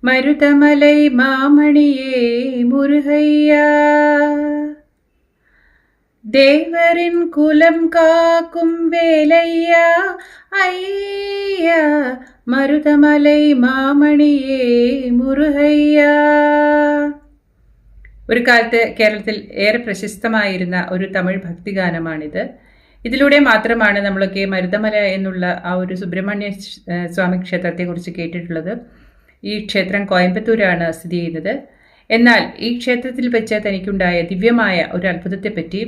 மருதமலை மாமணியே முருகையா, தேவரின் குலம் காக்கும் வேலையா ஐயா, മരുതമലൈ മാമണിയേ മുരുകയ്യാ. ഒരു കാലത്ത് കേരളത്തിൽ ഏറെ പ്രശസ്തമായിരുന്ന ഒരു തമിഴ് ഭക്തിഗാനമാണിത്. ഇതിലൂടെ മാത്രമാണ് നമ്മളൊക്കെ മരുതമല എന്നുള്ള ആ ഒരു സുബ്രഹ്മണ്യ സ്വാമി ക്ഷേത്രത്തെക്കുറിച്ച് കേട്ടിട്ടുള്ളത്. ഈ ക്ഷേത്രം കോയമ്പത്തൂരാണ് സ്ഥിതി ചെയ്യുന്നത്. എന്നാൽ ഈ ക്ഷേത്രത്തിൽ വെച്ച് തനിക്കുണ്ടായ ദിവ്യമായ ഒരു അത്ഭുതത്തെപ്പറ്റി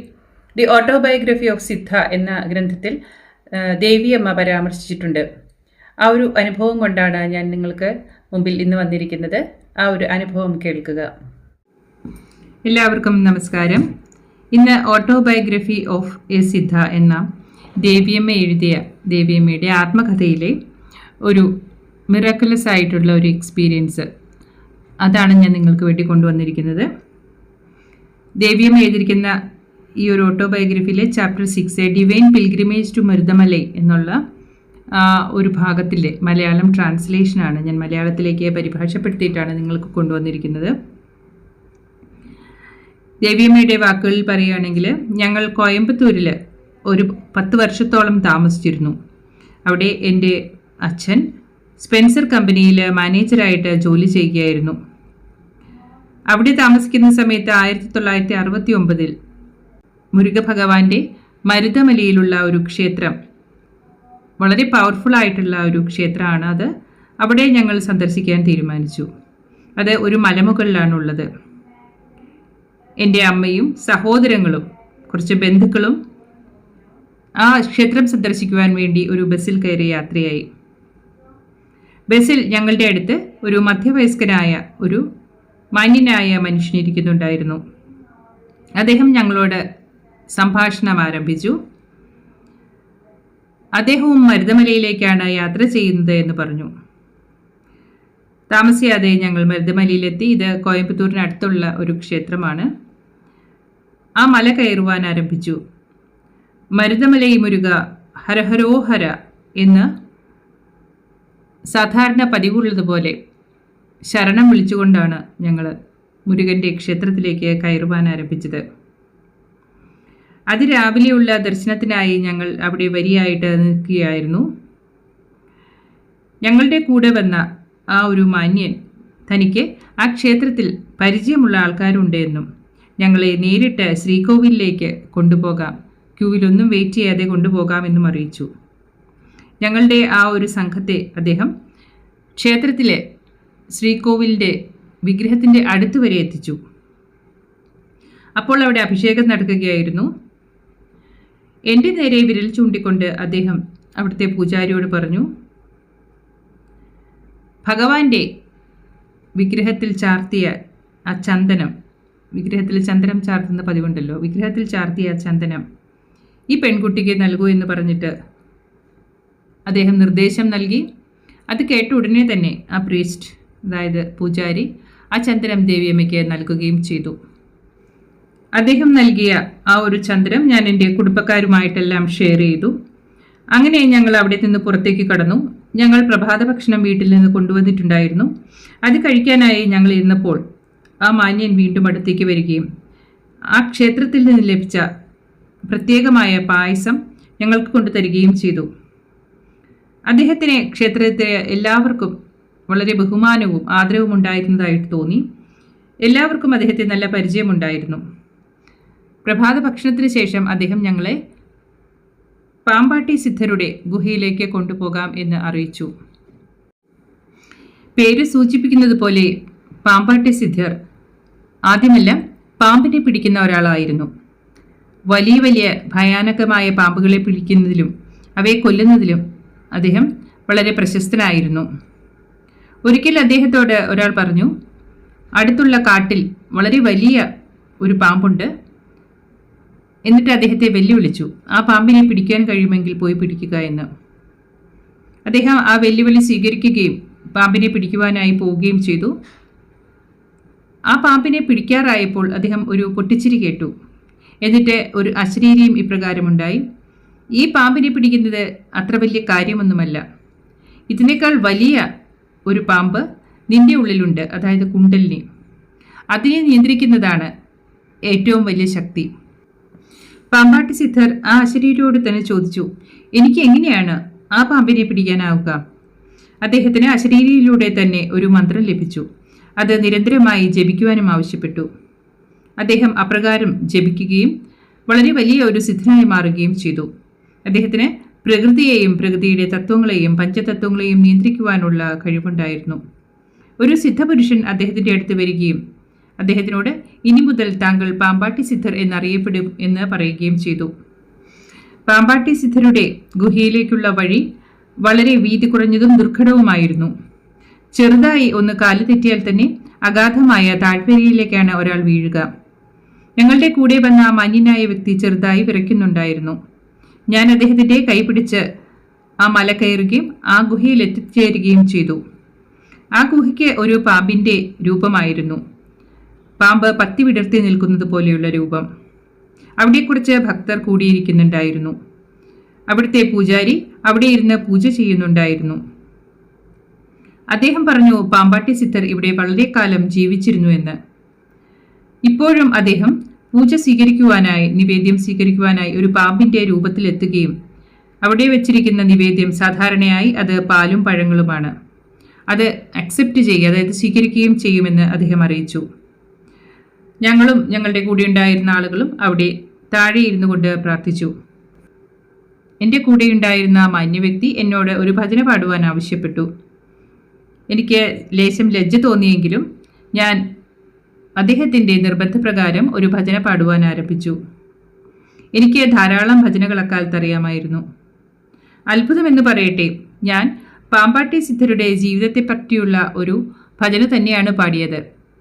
ദി ഓട്ടോബയോഗ്രഫി ഓഫ് സിദ്ധ എന്ന ഗ്രന്ഥത്തിൽ ദേവിയമ്മ പരാമർശിച്ചിട്ടുണ്ട്. ആ ഒരു അനുഭവം കൊണ്ടാണ് ഞാൻ നിങ്ങൾക്ക് മുമ്പിൽ ഇന്ന് വന്നിരിക്കുന്നത്. ആ ഒരു അനുഭവം കേൾക്കുക. എല്ലാവർക്കും നമസ്കാരം. ഇന്ന് ഓട്ടോബയോഗ്രഫി ഓഫ് എ സിദ്ധ എന്ന ദേവിയമ്മ എഴുതിയ ദേവിയമ്മയുടെ ആത്മകഥയിലെ ഒരു മിറാക്കുലസ് ആയിട്ടുള്ള ഒരു എക്സ്പീരിയൻസ്, അതാണ് ഞാൻ നിങ്ങൾക്ക് വേണ്ടി കൊണ്ടുവന്നിരിക്കുന്നത്. ദേവിയമ്മ എഴുതിയിരിക്കുന്ന ഈ ഒരു ഓട്ടോബയോഗ്രഫിയിലെ chapter 6 divine pilgrimage to Maruthamalai എന്നുള്ള ഒരു ഭാഗത്തിലെ മലയാളം ട്രാൻസ്ലേഷനാണ് ഞാൻ മലയാളത്തിലേക്ക് പരിഭാഷപ്പെടുത്തിയിട്ടാണ് നിങ്ങൾക്ക് കൊണ്ടുവന്നിരിക്കുന്നത്. ദേവിയമ്മയുടെ വാക്കുകളിൽ പറയുകയാണെങ്കിൽ, ഞങ്ങൾ കോയമ്പത്തൂരിൽ ഒരു 10 വർഷത്തോളം താമസിച്ചിരുന്നു. അവിടെ എൻ്റെ അച്ഛൻ സ്പെൻസർ കമ്പനിയിൽ മാനേജറായിട്ട് ജോലി ചെയ്യുകയായിരുന്നു. അവിടെ താമസിക്കുന്ന സമയത്ത് 1969 മുരുക ഭഗവാന്റെ മരുതമലയിലുള്ള ഒരു ക്ഷേത്രം, വളരെ പവർഫുൾ ആയിട്ടുള്ള ഒരു ക്ഷേത്രമാണ് അത്. അവിടെ ഞങ്ങൾ സന്ദർശിക്കാൻ തീരുമാനിച്ചു. അത് ഒരു മലമുകളിലാണുള്ളത്. എൻ്റെ അമ്മയും സഹോദരങ്ങളും കുറച്ച് ബന്ധുക്കളും ആ ക്ഷേത്രം സന്ദർശിക്കുവാൻ വേണ്ടി ഒരു ബസ്സിൽ കയറി യാത്രയായി. ബസ്സിൽ ഞങ്ങളുടെ അടുത്ത് ഒരു മധ്യവയസ്കനായ ഒരു മാന്യനായ മനുഷ്യനിരിക്കുന്നുണ്ടായിരുന്നു. അദ്ദേഹം ഞങ്ങളോട് സംഭാഷണം ആരംഭിച്ചു. അദ്ദേഹവും മരുതമലയിലേക്കാണ് യാത്ര ചെയ്യുന്നത് എന്ന് പറഞ്ഞു. താമസിയാതെ ഞങ്ങൾ മരുതമലയിലെത്തി. ഇത് കോയമ്പത്തൂരിനടുത്തുള്ള ഒരു ക്ഷേത്രമാണ്. ആ മല കയറുവാൻ ആരംഭിച്ചു. മരുതമലൈ മുരുക ഹരഹരോഹര എന്ന് സാധാരണ പതിവുള്ളതുപോലെ ശരണം വിളിച്ചുകൊണ്ടാണ് ഞങ്ങൾ മുരുകൻ്റെ ക്ഷേത്രത്തിലേക്ക് കയറുവാൻ ആരംഭിച്ചത്. അതിരാവിലെയുള്ള ദർശനത്തിനായി ഞങ്ങൾ അവിടെ വരിയായിട്ട് നിൽക്കുകയായിരുന്നു. ഞങ്ങളുടെ കൂടെ വന്ന ആ ഒരു മാന്യൻ തനിക്ക് ആ ക്ഷേത്രത്തിൽ പരിചയമുള്ള ആൾക്കാരുണ്ട് എന്നും ഞങ്ങളെ നേരിട്ട് ശ്രീകോവിലേക്ക് കൊണ്ടുപോകാം, ക്യൂവിലൊന്നും വെയിറ്റ് ചെയ്യാതെ കൊണ്ടുപോകാമെന്നും അറിയിച്ചു. ഞങ്ങളുടെ ആ ഒരു സംഘത്തെ അദ്ദേഹം ക്ഷേത്രത്തിലെ ശ്രീകോവിലിൻ്റെ വിഗ്രഹത്തിൻ്റെ അടുത്ത് വരെ എത്തിച്ചു. അപ്പോൾ അവിടെ അഭിഷേകം നടക്കുകയായിരുന്നു. എൻ്റെ നേരെ വിരൽ ചൂണ്ടിക്കൊണ്ട് അദ്ദേഹം അവിടുത്തെ പൂജാരിയോട് പറഞ്ഞു, ഭഗവാന്റെ വിഗ്രഹത്തിൽ ചാർത്തിയ ആ ചന്ദനം, വിഗ്രഹത്തിൽ ചന്ദനം ചാർത്തുന്ന പതിവുണ്ടല്ലോ, വിഗ്രഹത്തിൽ ചാർത്തിയ ചന്ദനം ഈ പെൺകുട്ടിക്ക് നൽകൂ എന്ന് പറഞ്ഞിട്ട് അദ്ദേഹം നിർദ്ദേശം നൽകി. അത് കേട്ട ഉടനെ തന്നെ ആ പ്രീസ്റ്റ്, അതായത് പൂജാരി, ആ ചന്ദനം ദേവിയമ്മയ്ക്ക് നൽകുകയും ചെയ്തു. അദ്ദേഹം നൽകിയ ആ ഒരു ചന്ദനം ഞാൻ എൻ്റെ കുടുംബക്കാരുമായിട്ടെല്ലാം ഷെയർ ചെയ്തു. അങ്ങനെ ഞങ്ങൾ അവിടെ നിന്ന് പുറത്തേക്ക് കടന്നു. ഞങ്ങൾ പ്രഭാത ഭക്ഷണം വീട്ടിൽ നിന്ന് കൊണ്ടുവന്നിട്ടുണ്ടായിരുന്നു. അത് കഴിക്കാനായി ഞങ്ങൾ ഇരുന്നപ്പോൾ ആ മാന്യൻ വീണ്ടും അടുത്തേക്ക് വരികയും ആ ക്ഷേത്രത്തിൽ നിന്ന് ലഭിച്ച പ്രത്യേകമായ പായസം ഞങ്ങൾക്ക് കൊണ്ടുതരികയും ചെയ്തു. അദ്ദേഹത്തിന് ക്ഷേത്രത്തിലെ എല്ലാവർക്കും വളരെ ബഹുമാനവും ആദരവും ഉണ്ടായിരുന്നതായിട്ട് തോന്നി. എല്ലാവർക്കും അദ്ദേഹത്തെ നല്ല പരിചയമുണ്ടായിരുന്നു. പ്രഭാത ഭക്ഷണത്തിന് ശേഷം അദ്ദേഹം ഞങ്ങളെ പാമ്പാട്ടി സിദ്ധരുടെ ഗുഹയിലേക്ക് കൊണ്ടുപോകാം എന്ന് അറിയിച്ചു. പേര് സൂചിപ്പിക്കുന്നത് പോലെ പാമ്പാട്ടി സിദ്ധർ ആദ്യമെല്ലാം പാമ്പിനെ പിടിക്കുന്ന ഒരാളായിരുന്നു. വലിയ വലിയ ഭയാനകമായ പാമ്പുകളെ പിടിക്കുന്നതിലും അവയെ കൊല്ലുന്നതിലും അദ്ദേഹം വളരെ പ്രശസ്തനായിരുന്നു. ഒരിക്കൽ അദ്ദേഹത്തോട് ഒരാൾ പറഞ്ഞു, അടുത്തുള്ള കാട്ടിൽ വളരെ വലിയ ഒരു പാമ്പുണ്ട്. എന്നിട്ട് അദ്ദേഹത്തെ വെല്ലുവിളിച്ചു, ആ പാമ്പിനെ പിടിക്കാൻ കഴിയുമെങ്കിൽ പോയി പിടിക്കുക എന്ന്. അദ്ദേഹം ആ വെല്ലുവിളി സ്വീകരിക്കുകയും പാമ്പിനെ പിടിക്കുവാനായി പോവുകയും ചെയ്തു. ആ പാമ്പിനെ പിടിക്കാറായപ്പോൾ അദ്ദേഹം ഒരു പൊട്ടിച്ചിരി കേട്ടു. എന്നിട്ട് ഒരു അശരീരിയും ഇപ്രകാരമുണ്ടായി, ഈ പാമ്പിനെ പിടിക്കുന്നത് അത്ര വലിയ കാര്യമൊന്നുമല്ല. ഇതിനേക്കാൾ വലിയ ഒരു പാമ്പ് നിന്റെ ഉള്ളിലുണ്ട്, അതായത് കുണ്ടലിനി. അതിനെ നിയന്ത്രിക്കുന്നതാണ് ഏറ്റവും വലിയ ശക്തി. പാമ്പാട്ടി സിദ്ധർ ആ അശരീരിയോട് തന്നെ ചോദിച്ചു, എനിക്ക് എങ്ങനെയാണ് ആ പാമ്പിനെ പിടിക്കാനാവുക? അദ്ദേഹത്തിന് അശരീരിയിലൂടെ തന്നെ ഒരു മന്ത്രം ലഭിച്ചു. അത് നിരന്തരമായി ജപിക്കുവാനും ആവശ്യപ്പെട്ടു. അദ്ദേഹം അപ്രകാരം ജപിക്കുകയും വളരെ വലിയ ഒരു സിദ്ധനായി മാറുകയും ചെയ്തു. അദ്ദേഹത്തിന് പ്രകൃതിയെയും പ്രകൃതിയുടെ തത്വങ്ങളെയും പഞ്ചതത്വങ്ങളെയും നിയന്ത്രിക്കുവാനുള്ള കഴിവുണ്ടായിരുന്നു. ഒരു സിദ്ധപുരുഷൻ അദ്ദേഹത്തിൻ്റെ അടുത്ത് വരികയും അദ്ദേഹത്തിനോട് ഇനി മുതൽ താങ്കൾ പാമ്പാട്ടി സിദ്ധർ എന്നറിയപ്പെടും എന്ന് പറയുകയും ചെയ്തു. പാമ്പാട്ടി സിദ്ധരുടെ ഗുഹയിലേക്കുള്ള വഴി വളരെ വീതി കുറഞ്ഞതും ദുർഘടവുമായിരുന്നു. ചെറുതായി ഒന്ന് കാല് തെറ്റിയാൽ തന്നെ അഗാധമായ താഴ്വരയിലേക്കാണ് ഒരാൾ വീഴുക. ഞങ്ങളുടെ കൂടെ വന്ന ആ മാന്യനായ വ്യക്തി ചെറുതായി വിറയ്ക്കുന്നുണ്ടായിരുന്നു. ഞാൻ അദ്ദേഹത്തിൻ്റെ കൈ പിടിച്ച് ആ മല കയറുകയും ആ ഗുഹയിൽ എത്തിച്ചേരുകയും ചെയ്തു. ആ ഗുഹയ്ക്ക് ഒരു പാമ്പിൻ്റെ രൂപമായിരുന്നു. പാമ്പ് പത്തി വിടർത്തി നിൽക്കുന്നത് പോലെയുള്ള രൂപം. അവിടെ കുറച്ച് ഭക്തർ കൂടിയിരിക്കുന്നുണ്ടായിരുന്നു. അവിടുത്തെ പൂജാരി അവിടെ ഇരുന്ന് പൂജ ചെയ്യുന്നുണ്ടായിരുന്നു. അദ്ദേഹം പറഞ്ഞു, പാമ്പാട്ടി സിദ്ധർ ഇവിടെ വളരെ കാലം ജീവിച്ചിരുന്നു എന്ന്. ഇപ്പോഴും അദ്ദേഹം പൂജ സ്വീകരിക്കുവാനായി, നിവേദ്യം സ്വീകരിക്കുവാനായി ഒരു പാമ്പിൻ്റെ രൂപത്തിലെത്തുകയും അവിടെ വെച്ചിരിക്കുന്ന നിവേദ്യം സാധാരണയായി അത് പാലും പഴങ്ങളുമാണ്. അത് അക്സെപ്റ്റ് ചെയ്യുക, അതായത് സ്വീകരിക്കുകയും ചെയ്യുമെന്ന് അദ്ദേഹം അറിയിച്ചു. ഞങ്ങളും ഞങ്ങളുടെ കൂടെ ഉണ്ടായിരുന്ന ആളുകളും അവിടെ താഴെ ഇരുന്നു കൊണ്ട് പ്രാർത്ഥിച്ചു. എൻ്റെ കൂടെ ഉണ്ടായിരുന്ന മാന്യവ്യക്തി എന്നോട് ഒരു ഭജന പാടുവാൻ ആവശ്യപ്പെട്ടു. എനിക്ക് ലേശം ലജ്ജ തോന്നിയെങ്കിലും ഞാൻ അദ്ദേഹത്തിൻ്റെ നിർബന്ധപ്രകാരം ഒരു ഭജന പാടുവാൻ ആരംഭിച്ചു. എനിക്ക് ധാരാളം ഭജനകൾ അക്കാലത്ത് അറിയാമായിരുന്നു. അത്ഭുതമെന്ന് പറയട്ടെ, ഞാൻ പാമ്പാട്ടി സിദ്ധരുടെ ജീവിതത്തെ പറ്റിയുള്ള ഒരു ഭജന തന്നെയാണ് പാടിയത്.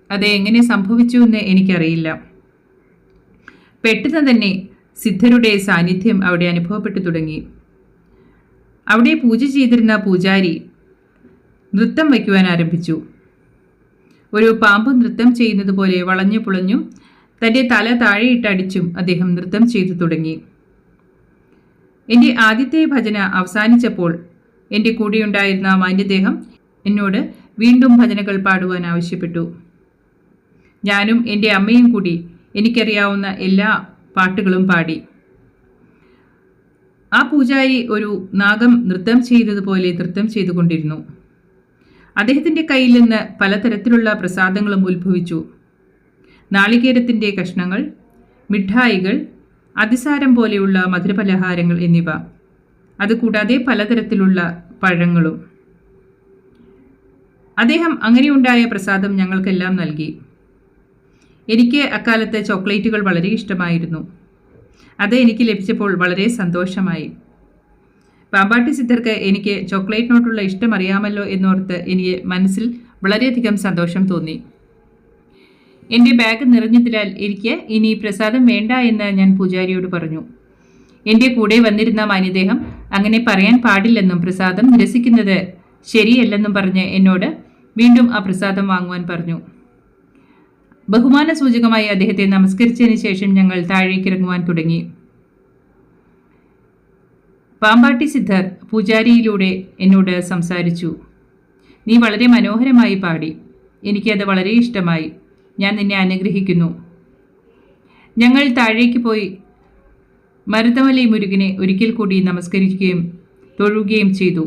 അത് എങ്ങനെ സംഭവിച്ചു എന്ന് എനിക്കറിയില്ല. പെട്ടെന്ന് തന്നെ സിദ്ധരുടെ സാന്നിധ്യം അവിടെ അനുഭവപ്പെട്ടു തുടങ്ങി. അവിടെ പൂജ ചെയ്തിരുന്ന പൂജാരി നൃത്തം വയ്ക്കുവാൻ ആരംഭിച്ചു. ഒരു പാമ്പ് നൃത്തം ചെയ്യുന്നത് പോലെ വളഞ്ഞു പുളഞ്ഞും തൻ്റെ തല താഴെയിട്ടടിച്ചും അദ്ദേഹം നൃത്തം ചെയ്തു തുടങ്ങി. എൻ്റെ ആദ്യത്തെ ഭജന അവസാനിച്ചപ്പോൾ എൻ്റെ കൂടെയുണ്ടായിരുന്ന മാന്യദേഹം എന്നോട് വീണ്ടും ഭജനകൾ പാടുവാൻ ആവശ്യപ്പെട്ടു. ഞാനും എൻ്റെ അമ്മയും കൂടി എനിക്കറിയാവുന്ന എല്ലാ പാട്ടുകളും പാടി. ആ പൂജാരി ഒരു നാഗം നൃത്തം ചെയ്തതുപോലെ നൃത്തം ചെയ്തുകൊണ്ടിരുന്നു. അദ്ദേഹത്തിൻ്റെ കയ്യിൽ നിന്ന് പലതരത്തിലുള്ള പ്രസാദങ്ങളും ഉത്ഭവിച്ചു. നാളികേരത്തിൻ്റെ കഷ്ണങ്ങൾ, മിഠായികൾ, അതിസാരം പോലെയുള്ള മധുരപലഹാരങ്ങൾ എന്നിവ, അതുകൂടാതെ പലതരത്തിലുള്ള പഴങ്ങളും. അദ്ദേഹം അങ്ങനെയുണ്ടായ പ്രസാദം ഞങ്ങൾക്കെല്ലാം നൽകി. എനിക്ക് അക്കാലത്ത് ചോക്ലേറ്റുകൾ വളരെ ഇഷ്ടമായിരുന്നു. അത് എനിക്ക് ലഭിച്ചപ്പോൾ വളരെ സന്തോഷമായി. പാമ്പാട്ടി സിദ്ധർക്ക് എനിക്ക് ചോക്ലേറ്റിനോടുള്ള ഇഷ്ടം അറിയാമല്ലോ എന്നോർത്ത് എനിക്ക് മനസ്സിൽ വളരെയധികം സന്തോഷം തോന്നി. എൻ്റെ ബാഗ് നിറഞ്ഞതിനാൽ എനിക്ക് ഇനി പ്രസാദം വേണ്ട എന്ന് ഞാൻ പൂജാരിയോട് പറഞ്ഞു. എൻ്റെ കൂടെ വന്നിരുന്ന മാന്യദേഹം അങ്ങനെ പറയാൻ പാടില്ലെന്നും പ്രസാദം നിരസിക്കുന്നത് ശരിയല്ലെന്നും പറഞ്ഞ് എന്നോട് വീണ്ടും ആ പ്രസാദം വാങ്ങുവാൻ പറഞ്ഞു. ബഹുമാന സൂചകമായി അദ്ദേഹത്തെ നമസ്കരിച്ചതിന് ശേഷം ഞങ്ങൾ താഴേക്കിറങ്ങുവാൻ തുടങ്ങി. പാമ്പാട്ടി സിദ്ധർ പൂജാരിയിലൂടെ എന്നോട് സംസാരിച്ചു. നീ വളരെ മനോഹരമായി പാടി. എനിക്കത് വളരെ ഇഷ്ടമായി. ഞാൻ നിന്നെ അനുഗ്രഹിക്കുന്നു. ഞങ്ങൾ താഴേക്ക് പോയി മരുതമലൈ മുരുകനെ ഒരിക്കൽ കൂടി നമസ്കരിക്കുകയും തൊഴുകയും ചെയ്തു.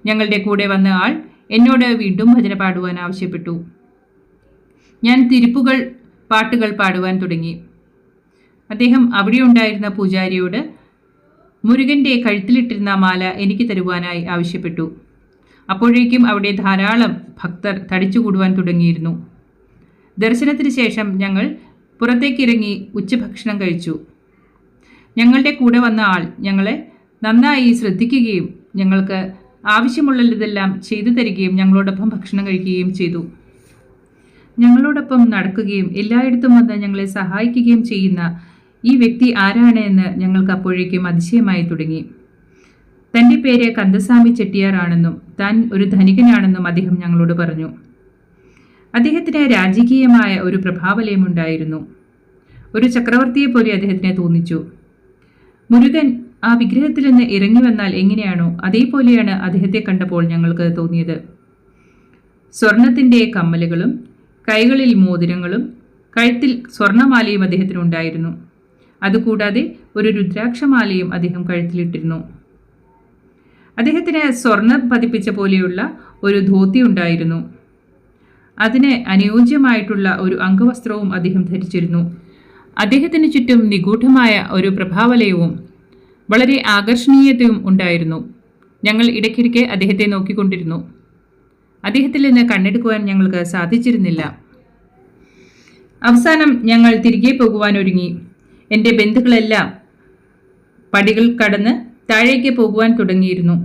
ഞങ്ങളുടെ കൂടെ വന്ന ആൾ എന്നോട് വീണ്ടും ഭജന പാടുവാൻ ആവശ്യപ്പെട്ടു. ഞാൻ തിരുപ്പുകൾ പാട്ടുകൾ പാടുവാൻ തുടങ്ങി. അദ്ദേഹം അവിടെ ഉണ്ടായിരുന്ന പൂജാരിയോട് മുരുകൻ്റെ കഴുത്തിലിട്ടിരുന്ന മാല എനിക്ക് തരുവാനായി ആവശ്യപ്പെട്ടു. അപ്പോഴേക്കും അവിടെ ധാരാളം ഭക്തർ തടിച്ചുകൂടുവാൻ തുടങ്ങിയിരുന്നു. ദർശനത്തിന് ശേഷം ഞങ്ങൾ പുറത്തേക്കിറങ്ങി ഉച്ചഭക്ഷണം കഴിച്ചു. ഞങ്ങളുടെ കൂടെ വന്ന ആൾ ഞങ്ങളെ നന്നായി ശ്രദ്ധിക്കുകയും ഞങ്ങൾക്ക് ആവശ്യമുള്ളതെല്ലാം ചെയ്തു തരികയും ഞങ്ങളോടൊപ്പം ഭക്ഷണം കഴിക്കുകയും ചെയ്തു. ഞങ്ങളോടൊപ്പം നടക്കുകയും എല്ലായിടത്തും വന്ന് ഞങ്ങളെ സഹായിക്കുകയും ചെയ്യുന്ന ഈ വ്യക്തി ആരാണ് എന്ന് ഞങ്ങൾക്ക് അപ്പോഴേക്കും അതിശയമായി തുടങ്ങി. തൻ്റെ പേര് കന്ദസ്വാമി ചെട്ടിയാർ ആണെന്നും താൻ ഒരു ധനികനാണെന്നും അദ്ദേഹം ഞങ്ങളോട് പറഞ്ഞു. അദ്ദേഹത്തിന് രാജകീയമായ ഒരു പ്രഭാവലയമുണ്ടായിരുന്നു. ഒരു ചക്രവർത്തിയെ പോലെ അദ്ദേഹത്തിന് തോന്നിച്ചു. മുരുകൻ ആ വിഗ്രഹത്തിൽ നിന്ന് ഇറങ്ങി വന്നാൽ എങ്ങനെയാണോ അതേപോലെയാണ് അദ്ദേഹത്തെ കണ്ടപ്പോൾ ഞങ്ങൾക്ക് തോന്നിയത്. സ്വർണത്തിൻ്റെ കമ്മലുകളും കൈകളിൽ മോതിരങ്ങളും കഴുത്തിൽ സ്വർണമാലയും അദ്ദേഹത്തിനുണ്ടായിരുന്നു. അതുകൂടാതെ ഒരു രുദ്രാക്ഷമാലയും അദ്ദേഹം കഴുത്തിലിട്ടിരുന്നു. അദ്ദേഹത്തിന് സ്വർണം പതിപ്പിച്ച പോലെയുള്ള ഒരു ധോത്തി ഉണ്ടായിരുന്നു. അതിന് അനുയോജ്യമായിട്ടുള്ള ഒരു അംഗവസ്ത്രവും അദ്ദേഹം ധരിച്ചിരുന്നു. അദ്ദേഹത്തിന് ചുറ്റും നിഗൂഢമായ ഒരു പ്രഭാവലയവും വളരെ ആകർഷണീയതയും ഉണ്ടായിരുന്നു. ഞങ്ങൾ ഇടയ്ക്കിടയ്ക്ക് അദ്ദേഹത്തെ നോക്കിക്കൊണ്ടിരുന്നു. അദ്ദേഹത്തിൽ നിന്ന് കണ്ണെടുക്കുവാൻ ഞങ്ങൾക്ക് സാധിച്ചിരുന്നില്ല. അവസാനം ഞങ്ങൾ തിരികെ പോകുവാൻ ഒരുങ്ങി. എൻ്റെ ബന്ധുക്കളെല്ലാം പടികൾ കടന്ന് താഴേക്ക് പോകുവാൻ തുടങ്ങിയിരുന്നു.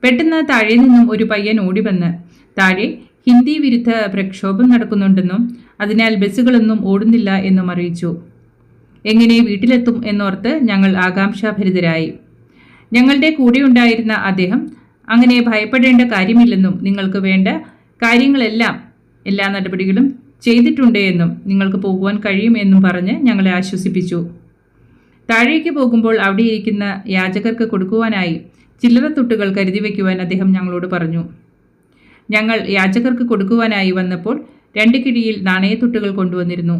പെട്ടെന്ന് താഴെ നിന്നും ഒരു പയ്യൻ ഓടി വന്ന് താഴെ ഹിന്ദി വിരുദ്ധ പ്രക്ഷോഭം നടക്കുന്നുണ്ടെന്നും അതിനാൽ ബസ്സുകളൊന്നും ഓടുന്നില്ല എന്നും അറിയിച്ചു. എങ്ങനെ വീട്ടിലെത്തും എന്നോർത്ത് ഞങ്ങൾ ആകാംക്ഷാഭരിതരായി. ഞങ്ങളുടെ കൂടെ ഉണ്ടായിരുന്ന അദ്ദേഹം അങ്ങനെ ഭയപ്പെടേണ്ട കാര്യമില്ലെന്നും നിങ്ങൾക്ക് വേണ്ട കാര്യങ്ങളെല്ലാം എല്ലാ നടപടികളും ചെയ്തിട്ടുണ്ട് എന്നും നിങ്ങൾക്ക് പോകുവാൻ കഴിയും എന്നും പറഞ്ഞ് ഞങ്ങളെ ആശ്വസിപ്പിച്ചു. താഴേക്ക് പോകുമ്പോൾ അവിടെ ഇരിക്കുന്ന യാചകർക്ക് കൊടുക്കുവാനായി ചില്ലറത്തുട്ടുകൾ കരുതി വയ്ക്കുവാൻ അദ്ദേഹം ഞങ്ങളോട് പറഞ്ഞു. ഞങ്ങൾ യാചകർക്ക് കൊടുക്കുവാനായി വന്നപ്പോൾ 2 കിഴിയിൽ നാണയത്തുട്ടുകൾ കൊണ്ടുവന്നിരുന്നു.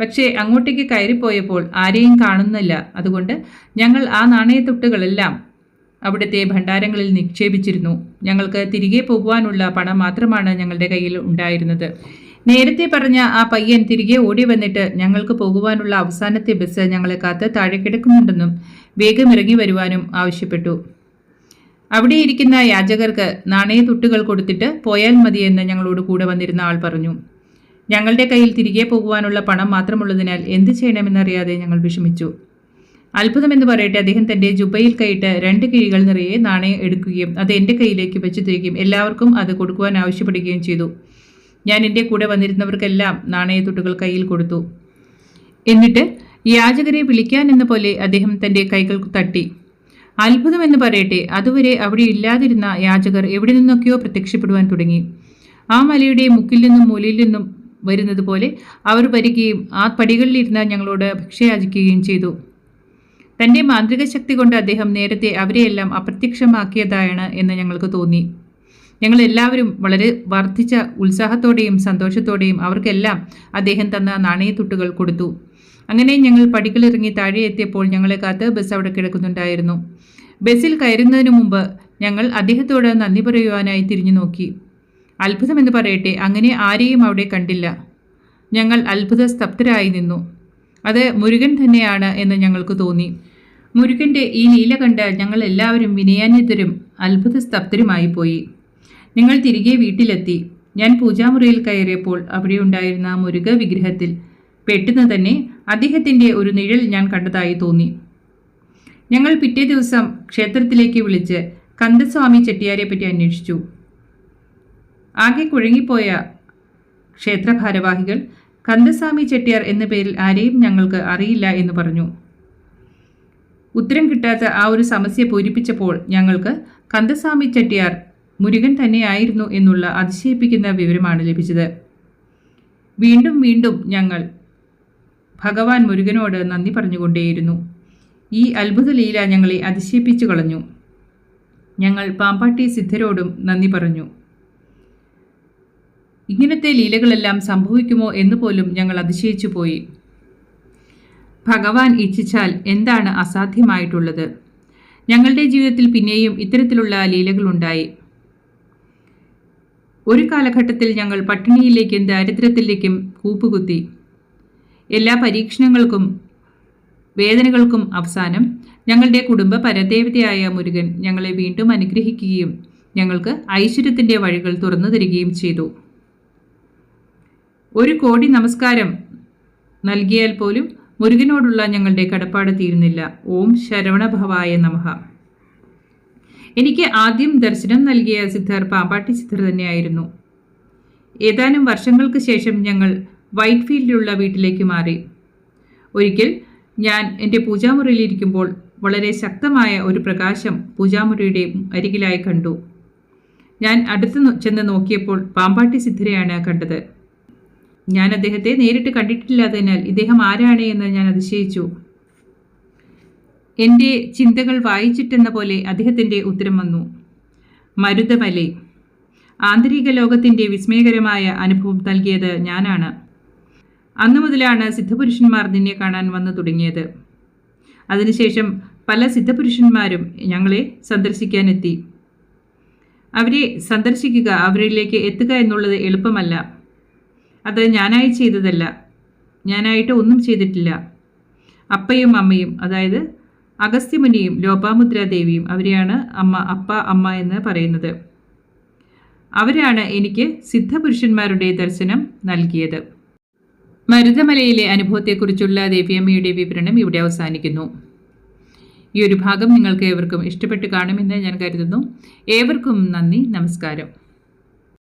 പക്ഷേ അങ്ങോട്ടേക്ക് കയറിപ്പോയപ്പോൾ ആരെയും കാണുന്നില്ല. അതുകൊണ്ട് ഞങ്ങൾ ആ നാണയത്തുട്ടുകളെല്ലാം അവിടുത്തെ ഭണ്ഡാരങ്ങളിൽ നിക്ഷേപിച്ചിരുന്നു. ഞങ്ങൾക്ക് തിരികെ പോകുവാനുള്ള പണം മാത്രമാണ് ഞങ്ങളുടെ കയ്യിൽ ഉണ്ടായിരുന്നത്. നേരത്തെ പറഞ്ഞ ആ പയ്യൻ തിരികെ ഓടി വന്നിട്ട് ഞങ്ങൾക്ക് പോകുവാനുള്ള അവസാനത്തെ ബസ് ഞങ്ങളെ കാത്ത് താഴെ കിടക്കുന്നുണ്ടെന്നും വേഗം ഇറങ്ങി വരുവാനും ആവശ്യപ്പെട്ടു. അവിടെ ഇരിക്കുന്ന യാചകർക്ക് നാണയത്തുട്ടുകൾ കൊടുത്തിട്ട് പോയാൽ മതിയെന്ന് ഞങ്ങളോട് കൂടെ വന്നിരുന്ന ആൾ പറഞ്ഞു. ഞങ്ങളുടെ കയ്യിൽ തിരികെ പോകുവാനുള്ള പണം മാത്രമുള്ളതിനാൽ എന്ത് ചെയ്യണമെന്നറിയാതെ ഞങ്ങൾ വിഷമിച്ചു. അത്ഭുതമെന്ന് പറയട്ടെ, അദ്ദേഹം തൻ്റെ ജുബയിൽ കൈയിട്ട് 2 കിഴികൾ നിറയെ നാണയം എടുക്കുകയും അത് എൻ്റെ കയ്യിലേക്ക് വെച്ചു തരികയും എല്ലാവർക്കും അത് കൊടുക്കുവാൻ ആവശ്യപ്പെടുകയും ചെയ്തു. ഞാൻ എൻ്റെ കൂടെ വന്നിരുന്നവർക്കെല്ലാം നാണയത്തുട്ടുകൾ കയ്യിൽ കൊടുത്തു. എന്നിട്ട് യാചകരെ വിളിക്കാൻ എന്ന പോലെ അദ്ദേഹം തൻ്റെ കൈകൾ തട്ടി. അത്ഭുതമെന്ന് പറയട്ടെ, അതുവരെ അവിടെ ഇല്ലാതിരുന്ന യാചകർ എവിടെ നിന്നൊക്കെയോ പ്രത്യക്ഷപ്പെടുവാൻ തുടങ്ങി. ആ മലയുടെ മുക്കിൽ നിന്നും മൂലയിൽ നിന്നും വരുന്നത് പോലെ അവർ വരികയും ആ പടികളിലിരുന്ന് ഞങ്ങളോട് ഭിക്ഷയാചിക്കുകയും ചെയ്തു. തൻ്റെ മാന്ത്രിക ശക്തി കൊണ്ട് അദ്ദേഹം നേരത്തെ അവരെയെല്ലാം അപ്രത്യക്ഷമാക്കിയതാണ് എന്ന് ഞങ്ങൾക്ക് തോന്നി. ഞങ്ങൾ എല്ലാവരും വളരെ വർദ്ധിച്ച ഉത്സാഹത്തോടെയും സന്തോഷത്തോടെയും അവർക്കെല്ലാം അദ്ദേഹം തന്ന നാണയത്തുട്ടുകൾ കൊടുത്തു. അങ്ങനെ ഞങ്ങൾ പടികളിറങ്ങി താഴെ എത്തിയപ്പോൾ ഞങ്ങളെ കാത്ത് ബസ് അവിടെ കിടക്കുന്നുണ്ടായിരുന്നു. ബസ്സിൽ കയറുന്നതിന് മുമ്പ് ഞങ്ങൾ അദ്ദേഹത്തോട് നന്ദി പറയുവാനായി തിരിഞ്ഞു നോക്കി. അത്ഭുതമെന്ന് പറയട്ടെ, അങ്ങനെ ആരെയും അവിടെ കണ്ടില്ല. ഞങ്ങൾ അത്ഭുത സ്തബ്ധരായി നിന്നു. അത് മുരുകൻ തന്നെയാണ് എന്ന് ഞങ്ങൾക്ക് തോന്നി. മുരുകൻ്റെ ഈ ലീല കണ്ട് ഞങ്ങൾ എല്ലാവരും വിനയാന്യതരും അത്ഭുത സ്തബ്ധരുമായി പോയി. ഞങ്ങൾ തിരികെ വീട്ടിലെത്തി. ഞാൻ പൂജാമുറിയിൽ കയറിയപ്പോൾ അവിടെ ഉണ്ടായിരുന്ന മുരുക വിഗ്രഹത്തിൽ പെട്ടെന്ന് തന്നെ അദ്ദേഹത്തിൻ്റെ ഒരു നിഴൽ ഞാൻ കണ്ടതായി തോന്നി. ഞങ്ങൾ പിറ്റേ ദിവസം ക്ഷേത്രത്തിലേക്ക് വിളിച്ച് കന്ദസ്വാമി ചെട്ടിയാരെ പറ്റി അന്വേഷിച്ചു. ആകെ കുഴങ്ങിപ്പോയ ക്ഷേത്രഭാരവാഹികൾ കന്ദസ്വാമി ചെട്ടിയാർ എന്ന പേരിൽ ആരെയും ഞങ്ങൾക്ക് അറിയില്ല എന്ന് പറഞ്ഞു. ഉത്തരം കിട്ടാത്ത ആ ഒരു സമസ്യ പൂരിപ്പിച്ചപ്പോൾ ഞങ്ങൾക്ക് കന്ദസ്വാമി ചെട്ടിയാർ മുരുകൻ തന്നെയായിരുന്നു എന്നുള്ള അതിശയിപ്പിക്കുന്ന വിവരമാണ് ലഭിച്ചത്. വീണ്ടും വീണ്ടും ഞങ്ങൾ ഭഗവാൻ മുരുകനോട് നന്ദി പറഞ്ഞുകൊണ്ടേയിരുന്നു. ഈ അത്ഭുത ലീല ഞങ്ങളെ അതിശയിപ്പിച്ചു കളഞ്ഞു. ഞങ്ങൾ പാമ്പാട്ടി സിദ്ധരോടും നന്ദി പറഞ്ഞു. ഇങ്ങനത്തെ ലീലകളെല്ലാം സംഭവിക്കുമോ എന്ന് പോലും ഞങ്ങൾ അതിശയിച്ചു പോയി. ഭഗവാൻ ഇച്ഛിച്ചാൽ എന്താണ് അസാധ്യമായിട്ടുള്ളത്? ഞങ്ങളുടെ ജീവിതത്തിൽ പിന്നെയും ഇത്തരത്തിലുള്ള ലീലകളുണ്ടായി. ഒരു കാലഘട്ടത്തിൽ ഞങ്ങൾ പട്ടിണിയിലേക്കും ദാരിദ്ര്യത്തിലേക്കും കൂപ്പുകുത്തി. എല്ലാ പരീക്ഷണങ്ങൾക്കും വേദനകൾക്കും അവസാനം ഞങ്ങളുടെ കുടുംബ പരദേവതയായ മുരുകൻ ഞങ്ങളെ വീണ്ടും അനുഗ്രഹിക്കുകയും ഞങ്ങൾക്ക് ഐശ്വര്യത്തിൻ്റെ വഴികൾ തുറന്നു തരികയും ചെയ്തു. 1 കോടി നമസ്കാരം നൽകിയാൽ പോലും മുരുകനോടുള്ള ഞങ്ങളുടെ കടപ്പാട് തീരുന്നില്ല. ഓം ശരവണഭവായ നമഃ. എനിക്ക് ആദ്യം ദർശനം നൽകിയ സിദ്ധർ പാമ്പാട്ടി സിദ്ധർ തന്നെയായിരുന്നു. ഏതാനും വർഷങ്ങൾക്ക് ശേഷം ഞങ്ങൾ വൈറ്റ് ഫീൽഡിലുള്ള വീട്ടിലേക്ക് മാറി. ഒരിക്കൽ ഞാൻ എൻ്റെ പൂജാമുറിയിലിരിക്കുമ്പോൾ വളരെ ശക്തമായ ഒരു പ്രകാശം പൂജാമുറിയുടെ അരികിലായി കണ്ടു. ഞാൻ അടുത്ത് ചെന്ന് നോക്കിയപ്പോൾ പാമ്പാട്ടി സിദ്ധരെയാണ് കണ്ടത്. ഞാൻ അദ്ദേഹത്തെ നേരിട്ട് കണ്ടിട്ടില്ലാത്തതിനാൽ ഇദ്ദേഹം ആരാണ് എന്ന് ഞാൻ അതിശയിച്ചു. എൻ്റെ ചിന്തകൾ വായിച്ചിട്ടെന്ന പോലെ അദ്ദേഹത്തിൻ്റെ ഉത്തരം വന്നു. മരുതമലൈ. ആന്തരിക ലോകത്തിൻ്റെ വിസ്മയകരമായ അനുഭവം നൽകിയത് ഞാനാണ്. അന്നു മുതലാണ് സിദ്ധപുരുഷന്മാർ നിന്നെ കാണാൻ വന്നു തുടങ്ങിയത്. അതിനുശേഷം പല സിദ്ധപുരുഷന്മാരും ഞങ്ങളെ സന്ദർശിക്കാനെത്തി. അവരെ സന്ദർശിക്കുക, അവരിലേക്ക് എത്തുക എന്നുള്ളത് എളുപ്പമല്ല. അത് ഞാനായി ചെയ്തതല്ല. ഞാനായിട്ട് ഒന്നും ചെയ്തിട്ടില്ല. അപ്പയും അമ്മയും, അതായത് അഗസ്ത്യമുനിയും ലോപാമുദ്രാദേവിയും, അവരെയാണ് അമ്മ എന്ന് പറയുന്നത്. അവരാണ് എനിക്ക് സിദ്ധപുരുഷന്മാരുടെ ദർശനം നൽകിയത്. മരുതമലയിലെ അനുഭവത്തെക്കുറിച്ചുള്ള ദേവിയമ്മയുടെ വിവരണം ഇവിടെ അവസാനിക്കുന്നു. ഈ ഒരു ഭാഗം നിങ്ങൾക്ക് ഏവർക്കും ഇഷ്ടപ്പെട്ട് കാണുമെന്ന് ഞാൻ കരുതുന്നു. ഏവർക്കും നന്ദി, നമസ്കാരം.